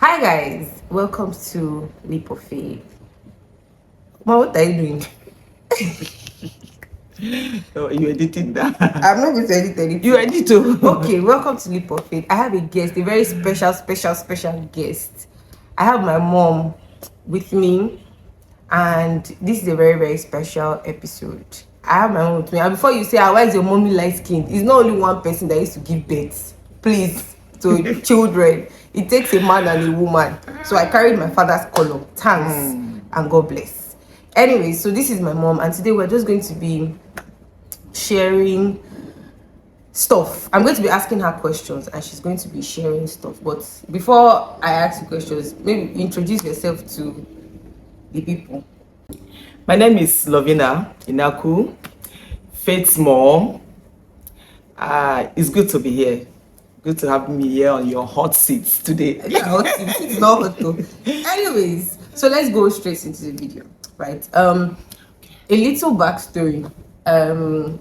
Hi guys, welcome to Leap of Faith. Mom, what are you doing? Oh, you editing that? I'm not going to edit anything. You edit too. Okay, welcome to Leap of Faith. I have a guest, a very special guest. I have my mom with me, and this is a very special episode. I have my mom with me. And before you say, why is your mommy light skinned? It's not only one person that used to give birth, please, to children. It takes a man and a woman. So I carried my father's color. Thanks, and God bless. Anyway, so this is my mom, and today we're just going to be sharing stuff. I'm going to be asking her questions and she's going to be sharing stuff. But before I ask you questions, maybe introduce yourself to the people. My name is Lovina Inaku, Faith's mom. It's good to be here. Good to have me here on your hot seat today. Yeah, hot seat. It's not hot though. Anyways, so let's go straight into the video, right? A little backstory.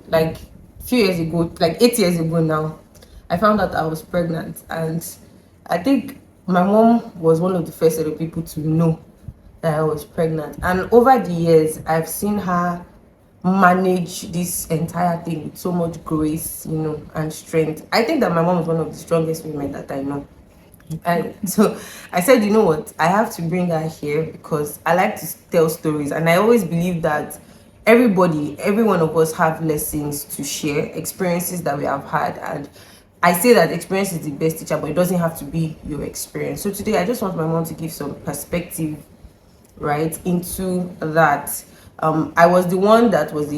Like few years ago, like 8 years ago now, I found out I was pregnant, and I think my mom was one of the first set of people to know that I was pregnant. And over the years, I've seen her manage this entire thing with so much grace, and strength. I think that my mom is one of the strongest women that I know. And so I said, you know what, I have to bring her here because I like to tell stories, and I always believe that every one of us have lessons to share, experiences that we have had. And I say that experience is the best teacher, but it doesn't have to be your experience. So today I just want my mom to give some perspective right into that. I was the one that was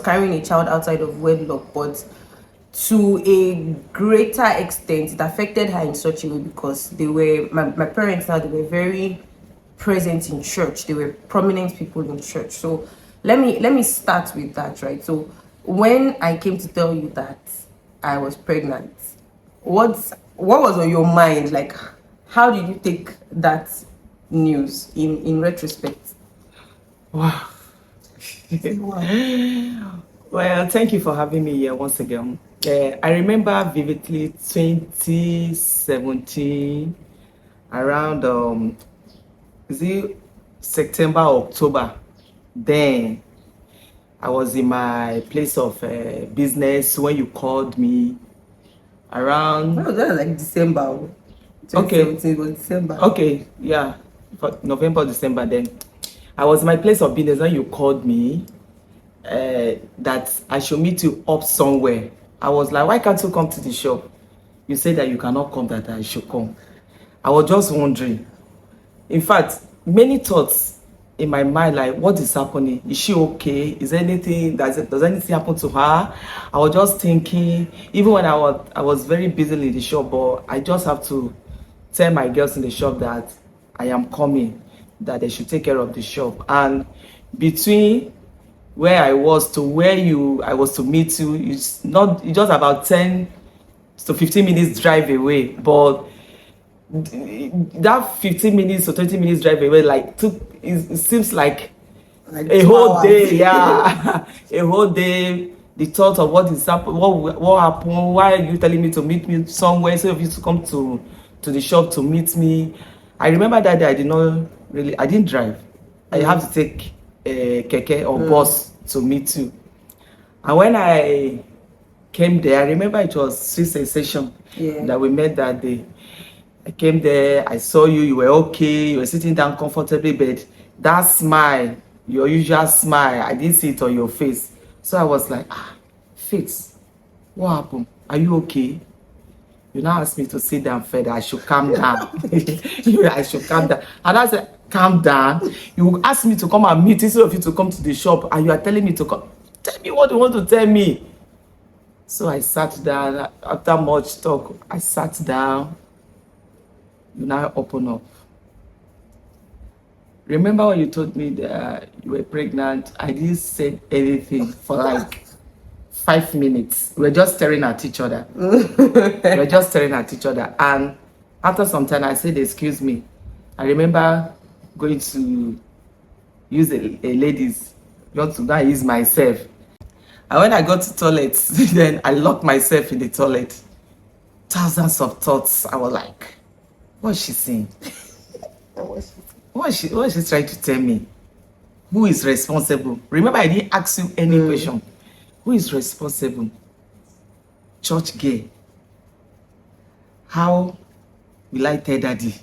carrying a child outside of wedlock, but to a greater extent it affected her in such a way because they were my parents now, they were very present in church. They were prominent people in church. So let me start with that, right? So when I came to tell you that I was pregnant, what was on your mind? Like, how did you take that news in retrospect? Wow. Well, thank you for having me here once again. I remember vividly 2017, around is it September, October. Then I was in my place of business when you called me around. Oh, that was like December. Okay. 2017 was December. Okay, yeah, for November, December. Then I was in my place of business when you called me that I should meet you up somewhere. I was like, why can't you come to the shop? You said that you cannot come, that I should come. I was just wondering. In fact, many thoughts in my mind, like, what is happening? Is she okay? Is anything, does anything happen to her? I was just thinking, even when I was very busy in the shop, but I just have to tell my girls in the shop that I am coming, that they should take care of the shop. And between where I was to where I was to meet you, it's just about 10 to 15 minutes drive away. But that 15 minutes to 20 minutes drive away, like, it seems like a whole day. Yeah. A whole day. The thought of what is happening, what happened, why are you telling me to meet me somewhere, so if you to come to the shop to meet me. I remember that day I didn't drive. I have to take a keke or bus to meet you. And when I came there, I remember it was Sweet Sensation that we met that day. I came there, I saw you, you were okay, you were sitting down comfortably, but that smile, your usual smile, I didn't see it on your face. So I was like, Faith, what happened? Are you okay? You now asked me to sit down further. I should calm down. I should calm down. And I said, calm down. You asked me to come and meet instead of you to come to the shop, and you are telling me to come. Tell me what you want to tell me. So I sat down. After much talk, I sat down. You now open up. Remember when you told me that you were pregnant? I didn't say anything for like 5 minutes. We were just staring at each other. And after some time, I said, excuse me. I remember going to use a ladies, just to go and use myself. And when I got to toilet, then I locked myself in the toilet. Thousands of thoughts. I was like, What's she saying? What was she? What is she trying to tell me? Who is responsible? Remember, I didn't ask you any question. Who is responsible? Church girl. How will I tell daddy?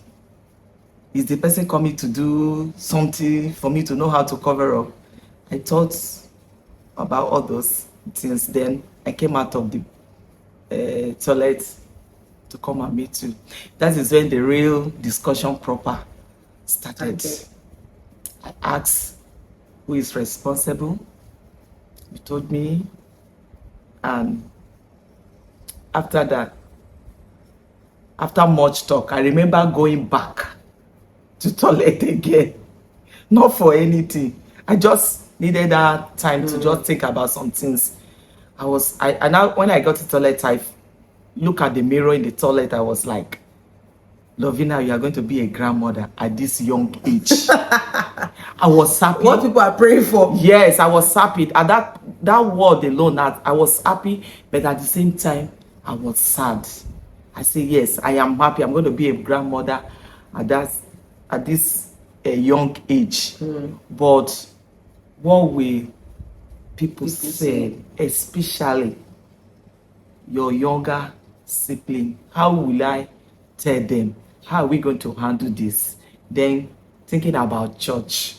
Is the person coming to do something for me to know how to cover up? I thought about all those things. Then I came out of the toilet to come and meet you. That is when the real discussion proper started. Okay. I asked who is responsible. You told me, and after that, after much talk, I remember going back to toilet again. Not for anything. I just needed that time to just think about some things. I now, when I got to toilet, I look at the mirror in the toilet. I was like, Lovina, you are going to be a grandmother at this young age. I was happy. What people are praying for. Yes, I was happy. At that word alone, I was happy, but at the same time, I was sad. I say, yes, I am happy. I'm going to be a grandmother at this young age. But what will people say, especially your younger sibling? How will I tell them? How are we going to handle this? Then thinking about church.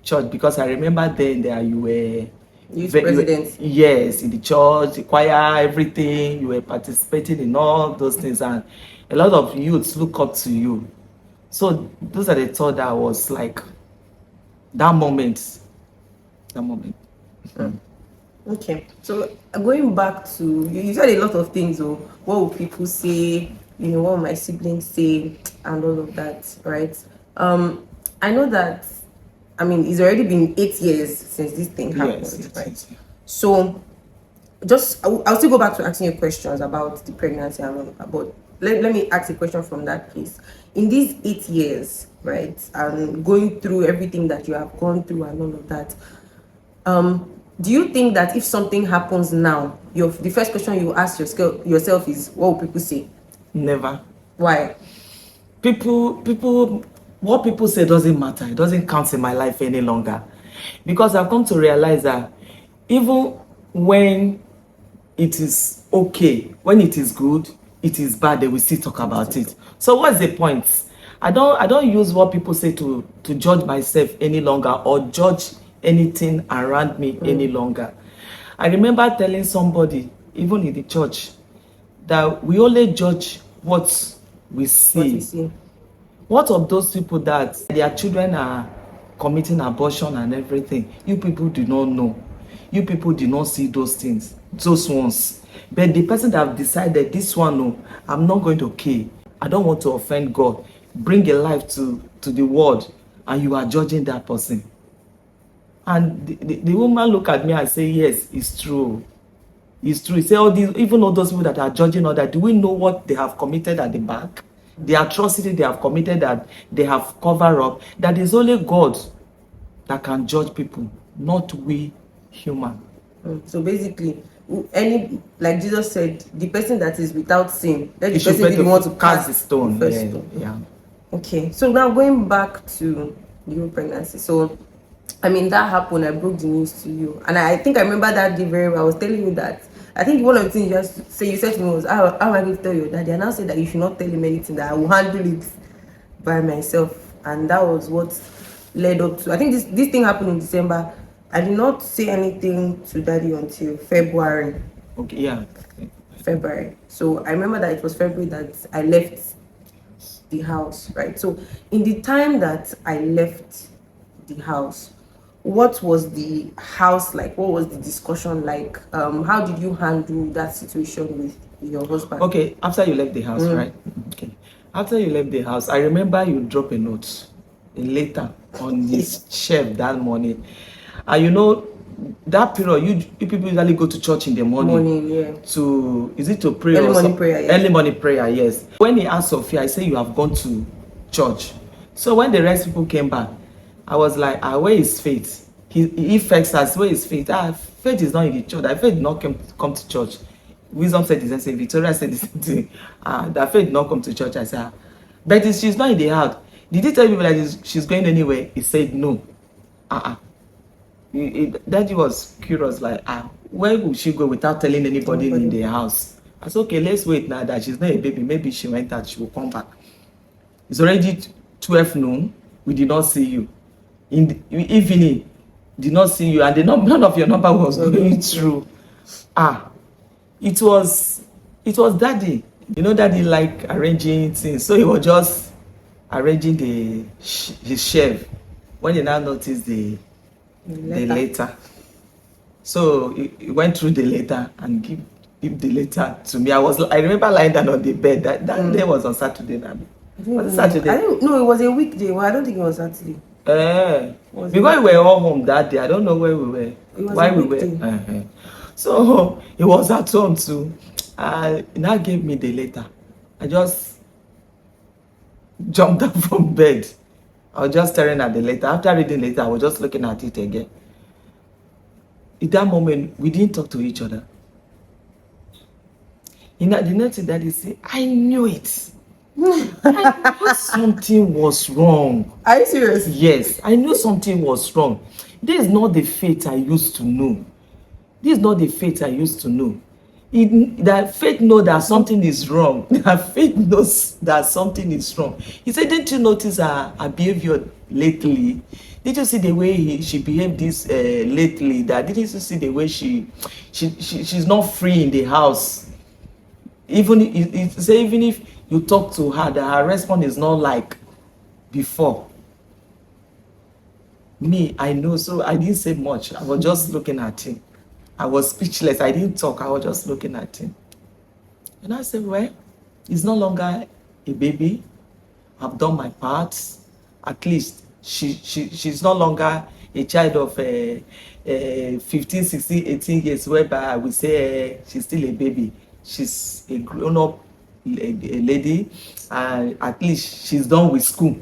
Church, because I remember then that you were Youth president. Yes, in the church, the choir, everything. You were participating in all those things, and a lot of youths look up to you. So those are the thoughts that was like that moment. Okay, so going back to you said a lot of things. Oh, what will people say? What will my siblings say, and all of that, right? I know that. I mean, it's already been 8 years since this thing happened, Yes, right? yes. So, I'll still go back to asking you questions about the pregnancy and all of that. But let me ask a question from that place. In these 8 years, right, and going through everything that you have gone through and all of that, do you think that if something happens now, the first question you ask yourself is, what will people say? Never. Why? What people say doesn't matter. It doesn't count in my life any longer, because I've come to realize that even when it is okay, when it is good, it is bad, they will still talk about it. So what's the point? I don't use what people say to judge myself any longer, or judge anything around me any longer. I remember telling somebody, even in the church, that we only judge what we see. What of those people that their children are committing abortion and everything? You people do not know. You people do not see those things, those ones. But the person that have decided, this one, no, I'm not going to kill. I don't want to offend God. Bring a life to the world, and you are judging that person. And the woman look at me and say, yes, it's true. It's true. He say, even all those people that are judging others, do we know what they have committed at the back? The atrocity they have committed, that they have covered up, that is only God that can judge people, not we human. So basically, like Jesus said, the person that is without sin, let the person be the one to cast the stone. The first stone. Yeah. Okay, so now going back to your pregnancy. So, I mean, that happened. I broke the news to you, and I think I remember that day very well. I was telling you that. I think one of the things you said to me was, how am I going to tell your daddy? And I said that you should not tell him anything, that I will handle it by myself. And that was what led up to, I think this thing happened in December. I did not say anything to daddy until February. Okay, yeah. February. So I remember that it was February that I left the house, right? So in the time that I left the house, what was the house like? What was the discussion like? How did you handle that situation with your husband? Okay, after you left the house, right? Okay. After you left the house, I remember you dropped a note, a letter on his shelf that morning. And you know, that period, you people usually go to church in the morning. Yeah. To pray? Early morning prayer, yes. Early morning prayer, yes. When he asked Sophia, I said, you have gone to church. So when the rest people came back, I was like, where is Faith? He affects us, where is Faith? Faith is not in the church. That Faith did not come to church. Wisdom said the same thing. Victoria said the same thing. That Faith did not come to church. I said, But she's not in the house. Did he tell people that she's going anywhere? He said no. Daddy was curious, like, where would she go without telling anybody in the house? I said, okay, let's wait now that she's not a baby. Maybe she went out, she will come back. It's already 12 noon. We did not see you. In the evening, did not see you, and none of your number was going through. It was Daddy. You know, Daddy like arranging things, so he was just arranging his shelf. When he now noticed the letter, so he went through the letter and give the letter to me. I remember lying down on the bed. That day was on Saturday. Was it Saturday? No, it was a weekday. Well, I don't think it was Saturday. Because we were all home that day. I don't know where we were. Why we were. So he was at home too. He now gave me the letter. I just jumped up from bed. I was just staring at the letter. After reading the letter, I was just looking at it again. In that moment, we didn't talk to each other. The next thing Daddy said, I knew it. I knew something was wrong. Are you serious? Yes, I knew something was wrong. This is not the faith I used to know. This is not the faith I used to know. That faith knows that something is wrong. That faith knows that something is wrong. He said, didn't you notice her behavior lately? Did you see the way she behaved this lately? Didn't you see the way she's not free in the house? Even if you talk to her, that her response is not like before. Me, I know, so I didn't say much. I was just looking at him. I was speechless. I didn't talk. I was just looking at him. And I said, well, he's no longer a baby. I've done my part. At least she's no longer a child of 15, 16, 18 years, whereby I would say she's still a baby. She's a grown-up lady, and at least she's done with school.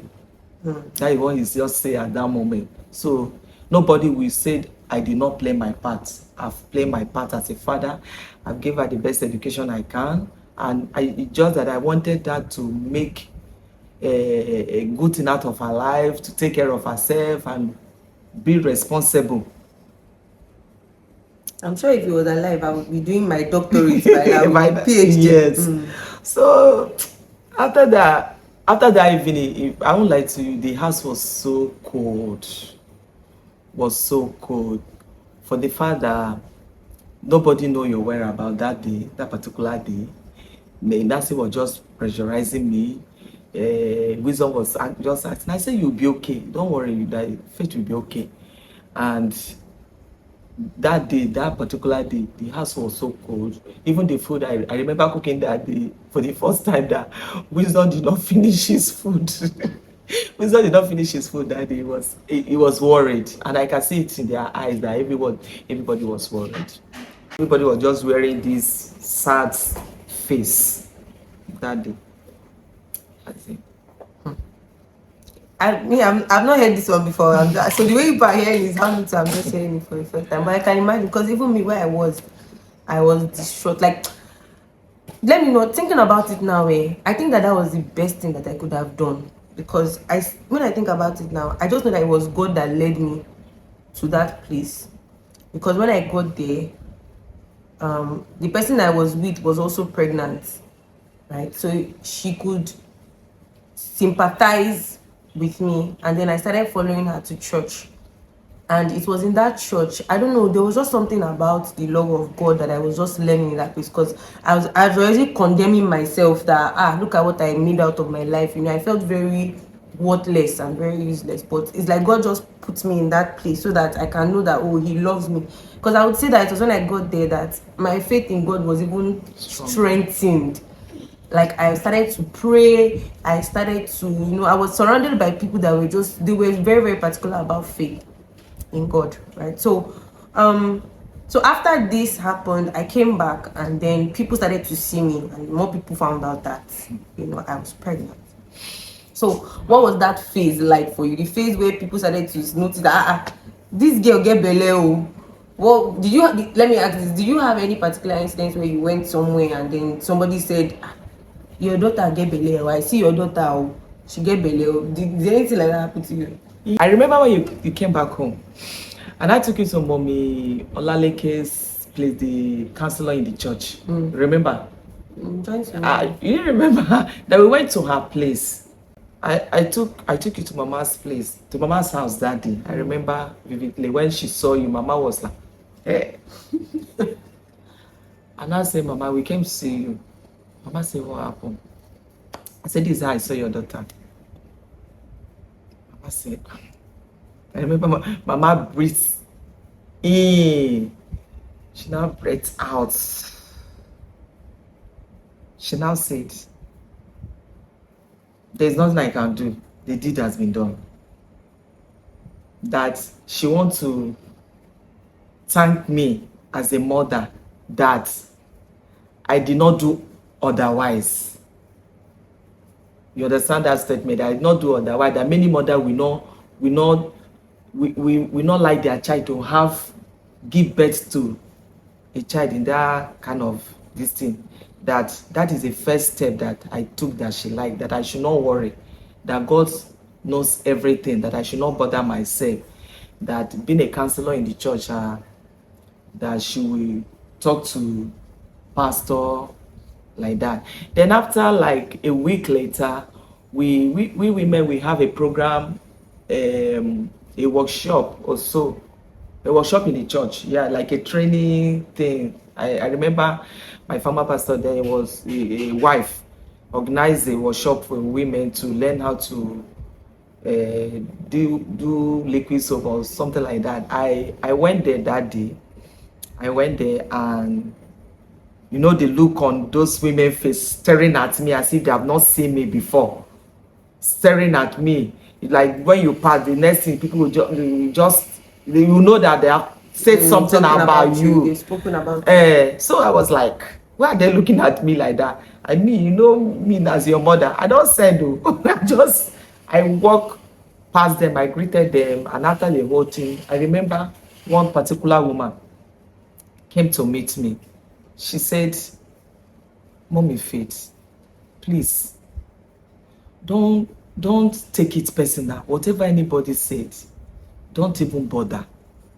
That is what he just say at that moment. So nobody will say I did not play my part. I've played my part as a father. I've given her the best education I can, and it's just that I wanted her to make a good thing out of her life, to take care of herself and be responsible. I'm sure if he was alive, I would be doing my doctorate by now, my PhD. Yes. So after that evening, I won't lie to you, the house was so cold. For the fact that nobody know your whereabouts that particular day. Nancy was just pressurizing me. Wisdom was just asking. I said, you'll be okay. Don't worry, faith will be okay. And that particular day, the house was so cold. Even the food, I remember cooking that day for the first time that Wisdom did not finish his food. Wisdom did not finish his food that day. He was worried, and I can see it in their eyes that everybody was worried. Everybody was just wearing this sad face that day. I think. I've not heard this one before. So the way you are hearing is how I'm just hearing it for the first time. But I can imagine, because even me, where I was distraught. Like, let me know, thinking about it now, I think that was the best thing that I could have done. Because when I think about it now, I just know that it was God that led me to that place. Because when I got there, the person I was with was also pregnant, right? So she could sympathize with me, and then I started following her to church. And it was in that church, I don't know, there was just something about the love of God that I was just learning in that place, because I was already condemning myself that, look at what I made out of my life. You know, I felt very worthless and very useless. But it's like God just puts me in that place so that I can know that, oh, he loves me. Because I would say that it was when I got there that my faith in God was even strengthened. Like, I started to pray. I started to, I was surrounded by people that they were very, very particular about faith in God, right? So after this happened, I came back, and then people started to see me, and more people found out that, I was pregnant. So what was that phase like for you? The phase where people started to notice that, this girl get belle. Well, let me ask this, did you have any particular instance where you went somewhere and then somebody said, your daughter get belle, or I see your daughter, oh, she get belle, oh. Did anything like that happen to you? I remember when you came back home, and I took you to Mommy Olaleke's place, the counselor in the church. Remember? You remember that we went to her place. I took you to Mama's place, to Mama's house that day. I remember vividly when she saw you. Mama was like, "Hey." And I said, "Mama, we came to see you." Mama said, "What happened?" I said, "This is how I saw your daughter." Mama said, I remember Mama breathed in. She now breathed out. She now said, "There's nothing I can do. The deed has been done." That she wants to thank me as a mother that I did not do otherwise. You understand that statement? I did not do otherwise. That many mothers will not like their child to give birth to a child in that kind of this thing. That is the first step that I took, that she liked, that I should not worry, that God knows everything, that I should not bother myself, that being a counselor in the church, that she will talk to pastor like that. Then after like a week later, we women, we have a program, a workshop or so, a workshop in the church, yeah, like a training thing. I remember my former pastor there was a wife organized a workshop for women to learn how to do liquid soap or something like that. I went there that day. I went there, and you know the look on those women's face, staring at me as if they have not seen me before, staring at me. Like when you pass, the next thing people will just you know that they have said something about you. They've spoken about you. So I was like, why are they looking at me like that? I mean, you know me as your mother. I don't send you. I walk past them, I greeted them, and after the whole thing, I remember one particular woman came to meet me. She said, "Mommy Faith, please, don't take it personal. Whatever anybody said, don't even bother.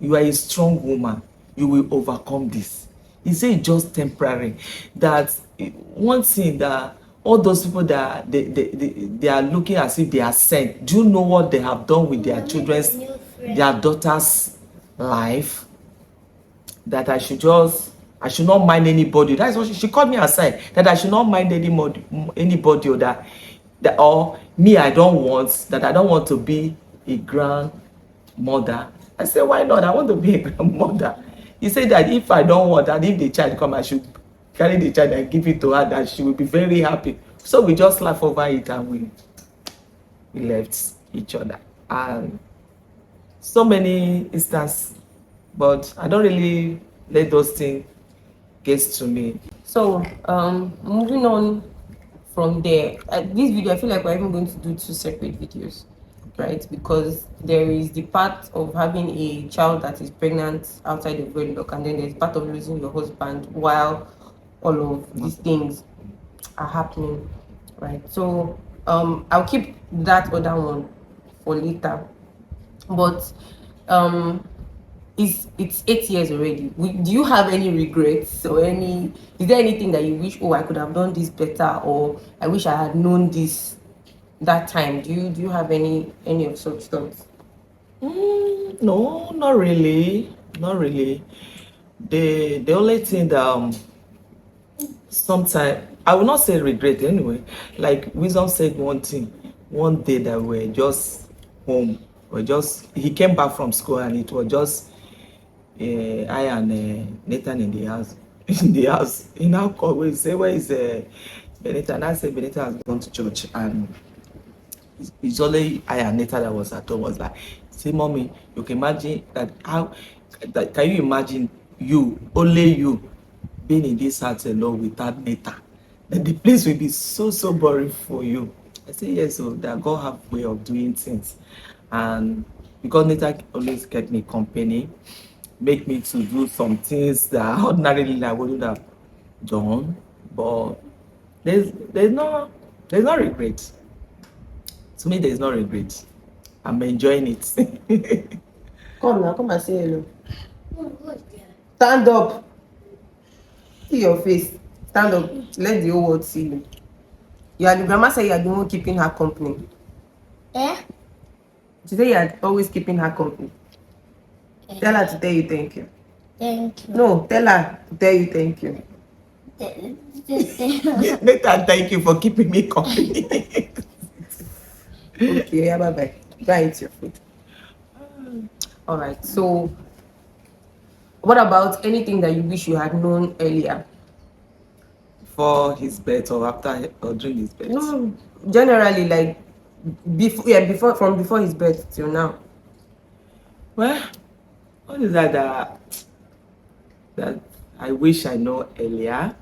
You are a strong woman. You will overcome this." He said it's just temporary. That one thing, that all those people that they are looking as if they are sent. Do you know what they have done with their children's, their daughter's life? That I should not mind anybody. That's what she called me aside. That I should not mind anybody, or that or me, I don't want to be a grandmother. I said, why not? I want to be a grandmother. He said that if I don't want, that if the child come, I should carry the child and give it to her, that she will be very happy. So we just laugh over it, and we left each other. And so many instances, but I don't really let those things get to me. So moving on from there, this video, I feel like we're even going to do 2 separate videos, right? Because there is the part of having a child that is pregnant outside of wedlock, and then there's part of losing your husband while all of these things are happening, right? So I'll keep that other one for later. But it's 8 years already. Do you have any regrets, or is there anything that you wish, oh, I could have done this better, or I wish I had known this that time? Do you have any of such thoughts? No, not really. The only thing that sometimes, I will not say regret anyway. Like Wisdom said one thing one day, that we're just home. He came back from school, and it was just I and Nathan in the house. He now called. We say, "Where is Benita?" And I said, "Benita has gone to church." And it's only I and Nathan that was at home. Was like, "See, mommy, you can imagine that can you imagine only you being in this house alone without Nathan? Then the place will be so boring for you." I say, "Yes, so that God have a way of doing things." And because Nathan always kept me company, make me to do some things that ordinarily I wouldn't have done. But there's no regret. To me, there's no regret. I'm enjoying it. Come now, come and say hello. Stand up. See your face. Stand up. Let the whole world see you. The grandma said you are the one keeping her company. Eh? She said you are always keeping her company. Tell her to tell you thank you. Thank you. No, tell her to tell you thank you. Let her thank you for keeping me company. Okay, yeah, bye bye. Go and eat your food. All right. So, what about anything that you wish you had known earlier? Before his birth or after or during his birth? No, generally, like before his birth till now. Well, what is that that I wish I know earlier?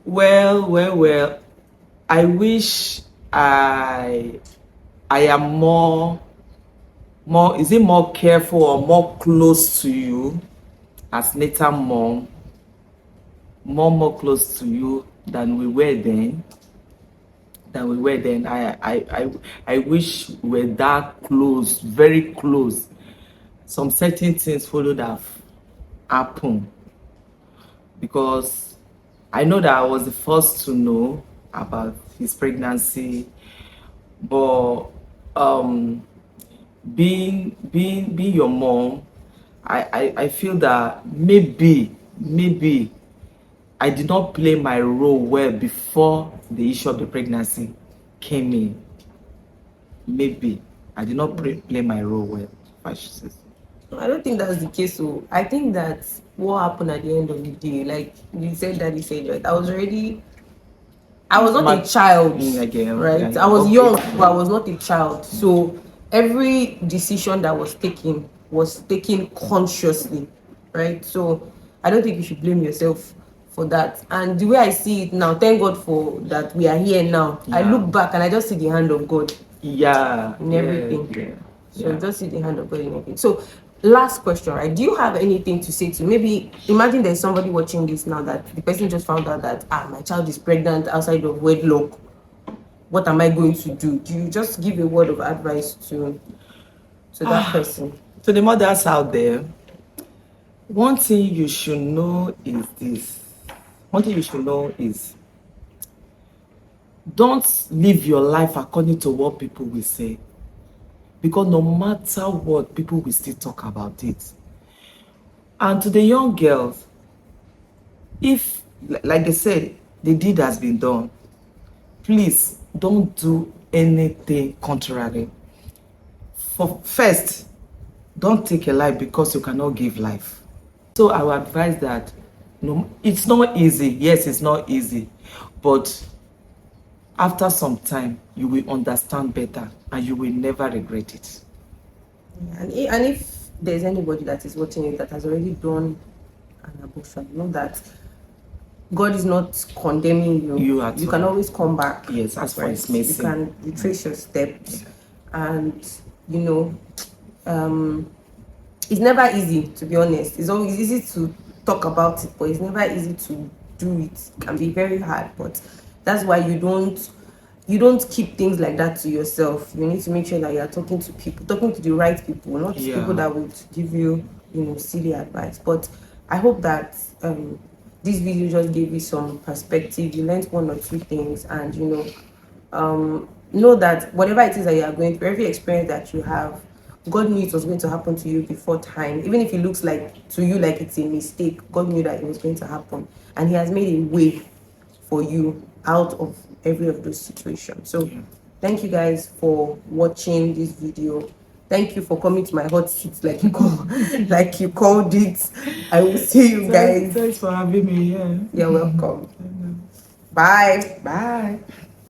Well. I wish I am more is it more careful or more close to you as later mom, more close to you than we were then. I wish we were that close, very close. Some certain things followed have happened because I know that I was the first to know about his pregnancy, but being your mom, I feel that maybe I did not play my role well before the issue of the pregnancy came in. Maybe I did not play my role well, I should say. I don't think that's the case. So I think that what happened at the end of the day, like you said, right? I was not a child, right? I was young, but I was not a child. So every decision that was taken consciously, right? So I don't think you should blame yourself for that. And the way I see it now, thank God for that we are here now. I look back and I just see the hand of God. In everything. So just see the hand of God in everything. So last question, right? Do you have anything to say to maybe imagine there's somebody watching this now that the person just found out that my child is pregnant outside of wedlock. What am I going to do? Do you just give a word of advice to that person? To the mothers out there, one thing you should know is this. One thing you should know is don't live your life according to what people will say. Because no matter what, people will still talk about it. And to the young girls, if, like they said, the deed has been done, please don't do anything contrary. First, don't take a life because you cannot give life. So I would advise that it's not easy. Yes, it's not easy. But after some time, you will understand better and you will never regret it. And if there's anybody that is watching it that has already done an abortion, know that God is not condemning you. You can always come back. Yes, as far as missing. You can retrace your steps. And, it's never easy, to be honest. It's always easy to talk about it, but it's never easy to do it. It can be very hard, but that's why you don't keep things like that to yourself. You need to make sure that you are talking to the right people, not people that would give you, silly advice. But I hope that this video just gave you some perspective. You learned one or two things, and know that whatever it is that you are going through, every experience that you have, God knew it was going to happen to you before time. Even if it looks like to you like it's a mistake, God knew that it was going to happen, and He has made a way for you out of every of those situations. So thank you guys for watching this video. Thank you for coming to my hot seat like you called it. I will see you guys. Thanks for having me here. You're welcome. Bye.